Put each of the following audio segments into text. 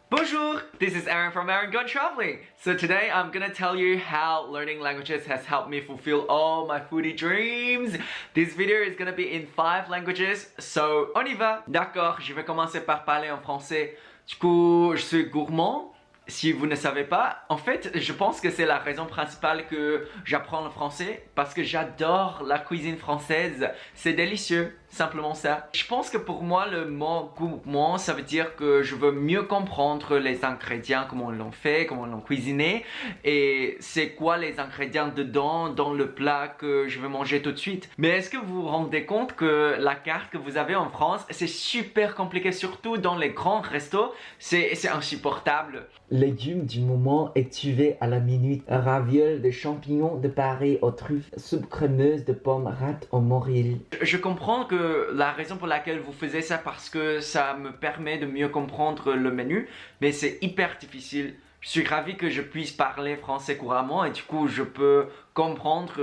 Bonjour, this is Aaron from Aaron Gone Traveling. So today I'm gonna tell you how learning languages has helped me fulfill all my foodie dreams. This video is gonna be in 5 languages, so on y va. D'accord, je vais commencer par parler en français. Du coup, je suis gourmand. Si vous ne savez pas, en fait, je pense que c'est la raison principale que j'apprends le français parce que j'adore la cuisine française. C'est délicieux, simplement ça. Je pense que pour moi, le mot gourmand, ça veut dire que je veux mieux comprendre les ingrédients, comment on l'ont fait, comment on l'ont cuisiné et c'est quoi les ingrédients dedans dans le plat que je veux manger tout de suite. Mais est-ce que vous vous rendez compte que la carte que vous avez en France, c'est super compliqué, surtout dans les grands restos, c'est insupportable. Légumes du moment étuvés à la minute, ravioles de champignons de Paris aux truffes, soupe crémeuse de pommes rates au moril. Je comprends que la raison pour laquelle vous faisiez ça parce que ça me permet de mieux comprendre le menu, mais c'est hyper difficile. Je suis ravi que je puisse parler français couramment et du coup je peux comprendre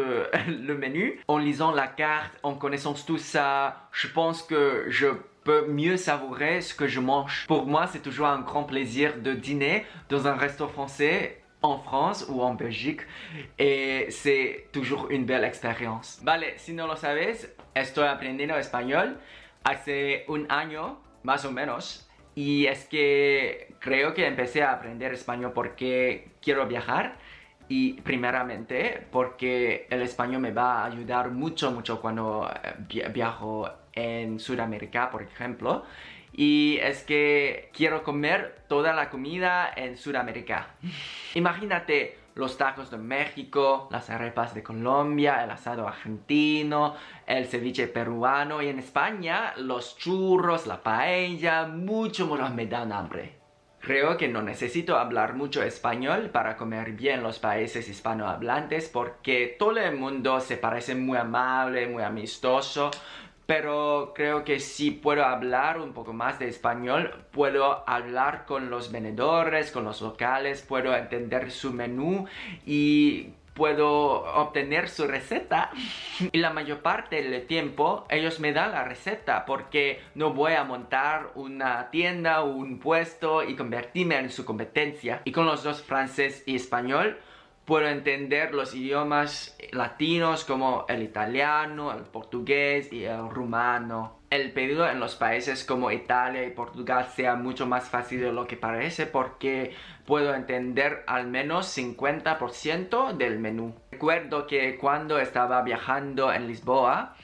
le menu. En lisant la carte, en connaissant tout ça, je pense que je peux mieux savourer ce que je mange. Pour moi, c'est toujours un grand plaisir de dîner dans un resto français en France ou en Belgique et c'est toujours une belle expérience. Vale, si no lo sabes, estoy aprendiendo español hace un año, más o menos. Y es que creo que empecé a aprender español porque quiero viajar y primeramente porque el español me va a ayudar mucho cuando viajo en Sudamérica, por ejemplo. Y es que quiero comer toda la comida en Sudamérica. Imagínate los tacos de México, las arepas de Colombia, el asado argentino, el ceviche peruano y en España los churros, la paella, mucho me dan hambre. Creo que no necesito hablar mucho español para comer bien los países hispanohablantes porque todo el mundo se parece muy amable, muy amistoso. Pero creo que si puedo hablar un poco más de español, puedo hablar con los vendedores, con los locales, puedo entender su menú y puedo obtener su receta. Y la mayor parte del tiempo ellos me dan la receta porque no voy a montar una tienda o un puesto y convertirme en su competencia. Y con los dos, francés y español, puedo entender los idiomas latinos como el italiano, el portugués y el rumano. El pedido en los países como Italia y Portugal sea mucho más fácil de lo que parece porque puedo entender al menos 50% del menú. Recuerdo que cuando estaba viajando en Lisboa,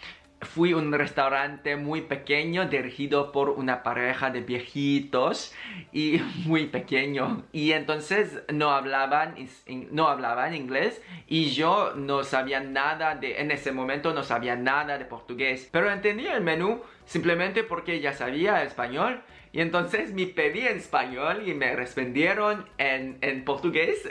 fui a un restaurante muy pequeño dirigido por una pareja de viejitos y muy pequeño y entonces no hablaban inglés y yo no sabía nada en ese momento no sabía nada de portugués, pero entendí el menú simplemente porque ya sabía español y entonces me pedí en español y me respondieron en portugués.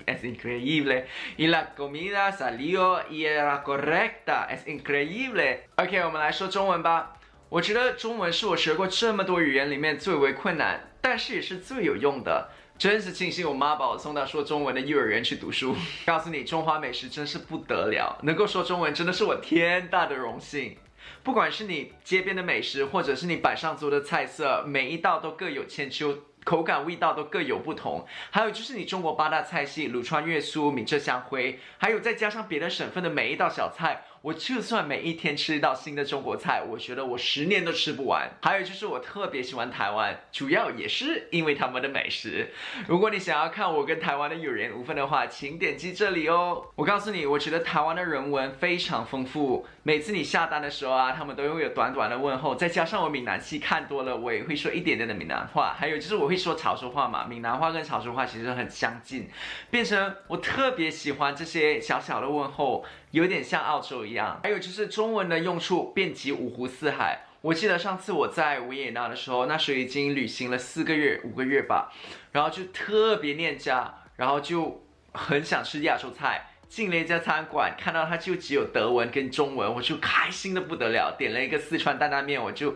Es increíble. Y la comida salió y era correcta. Es increíble. OK, 我们来说中文吧。我觉得中文是我学过这么多语言里面最为困难，但是也是最有用的。真是庆幸我妈把我送到说中文的幼儿园去读书。告诉你，中华美食真是不得了，能够说中文真的是我天大的荣幸。不管是你街边的美食，或者是你板上桌的菜色，每一道都各有千秋，口感味道都各有不同。还有就是你中国8大菜系，鲁川粤苏闽浙湘徽，还有再加上别的省份的每一道小菜，我就算每一天吃一道新的中国菜，我觉得我10年都吃不完。还有就是我特别喜欢台湾，主要也是因为他们的美食。如果你想要看我跟台湾的有缘无分的话，请点击这里哦。我告诉你，我觉得台湾的人文非常丰富，每次你下单的时候啊，他们都会有短短的问候，再加上我闽南戏看多了，我也会说一点点的闽南话，还有就是我会说潮州话嘛，闽南话跟潮州话其实很相近，变成我特别喜欢这些小小的问候，有点像澳洲一样。还有就是中文的用处遍及五湖四海。我记得上次我在维也纳的时候，那时候已经旅行了4个月、5个月吧，然后就特别念家，然后就很想吃亚洲菜。进了一家餐馆，看到它就只有德文跟中文，我就开心的不得了。点了一个四川担担面，我就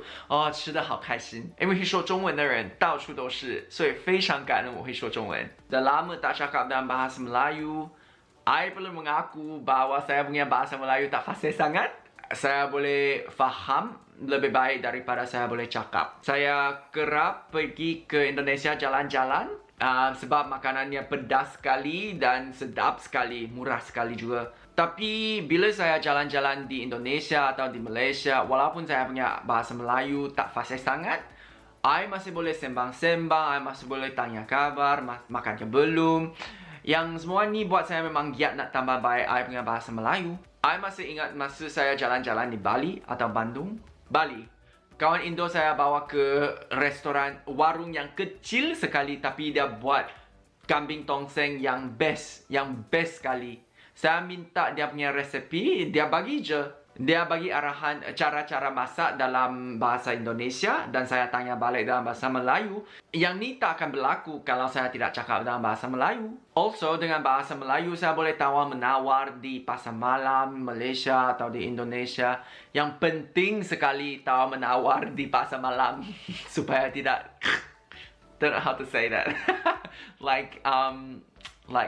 吃的好开心。因为会说中文的人到处都是，所以非常感恩我会说中文。Dalam bercakap dalam bahasa Melayu, I perlu mengaku bahwa saya punya bahasa Melayu tak fasih sangat. saya boleh faham lebih baik daripada saya boleh cakap. Saya kerap pergi ke Indonesia jalan-jalan sebab makanannya pedas sekali dan sedap sekali, murah sekali juga. Tapi bila saya jalan-jalan di Indonesia atau di Malaysia, walaupun saya punya bahasa Melayu tak fasih sangat, I masih boleh sembang-sembang, I masih boleh tanya kabar, makan ke belum. Yang semua ni buat saya memang giat nak tambah baik I punya bahasa Melayu. I masih ingat masa saya jalan-jalan di Bali atau Bandung. Bali. Kawan Indo saya bawa ke restoran warung yang kecil sekali tapi dia buat kambing tongseng yang best sekali. Saya minta dia punya resepi, dia bagi je. Dia bagi arahan cara-cara masak dalam bahasa Indonesia dan saya tanya balik dalam bahasa Melayu. Yang ni tak akan berlaku kalau saya tidak cakap dalam bahasa Melayu. Also, dengan bahasa Melayu saya boleh tawar-menawar di pasar malam Malaysia atau di Indonesia. Yang penting sekali tawar-menawar di pasar malam supaya tidak don't know how to say that. like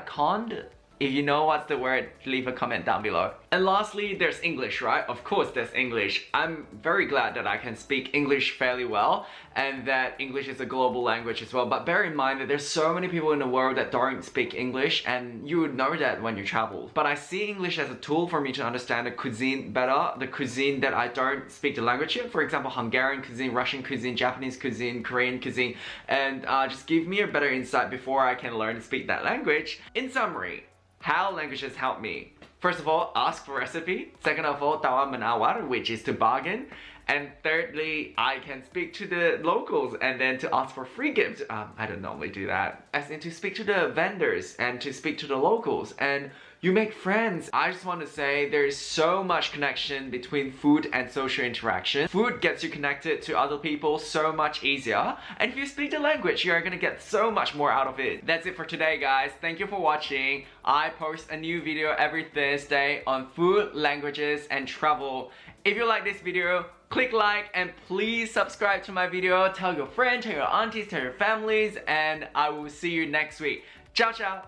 conned. If you know what's the word, leave a comment down below. And lastly, there's English, right? Of course there's English. I'm very glad that I can speak English fairly well and that English is a global language as well. But bear in mind that there's so many people in the world that don't speak English and you would know that when you travel. But I see English as a tool for me to understand the cuisine better, the cuisine that I don't speak the language in. For example, Hungarian cuisine, Russian cuisine, Japanese cuisine, Korean cuisine, and just give me a better insight before I can learn to speak that language. In summary, how languages help me. First of all, ask for recipe. Second of all, tawar menawar, which is to bargain. And thirdly, I can speak to the locals and then to ask for free gifts. I don't normally do that. As in to speak to the vendors and to speak to the locals. And you make friends. I just want to say there's so much connection between food and social interaction. Food gets you connected to other people so much easier. And if you speak the language, you're gonna get so much more out of it. That's it for today, guys. Thank you for watching. I post a new video every Thursday on food, languages, and travel. If you like this video, click like and please subscribe to my video. Tell your friends, tell your aunties, tell your families, and I will see you next week. Ciao, ciao.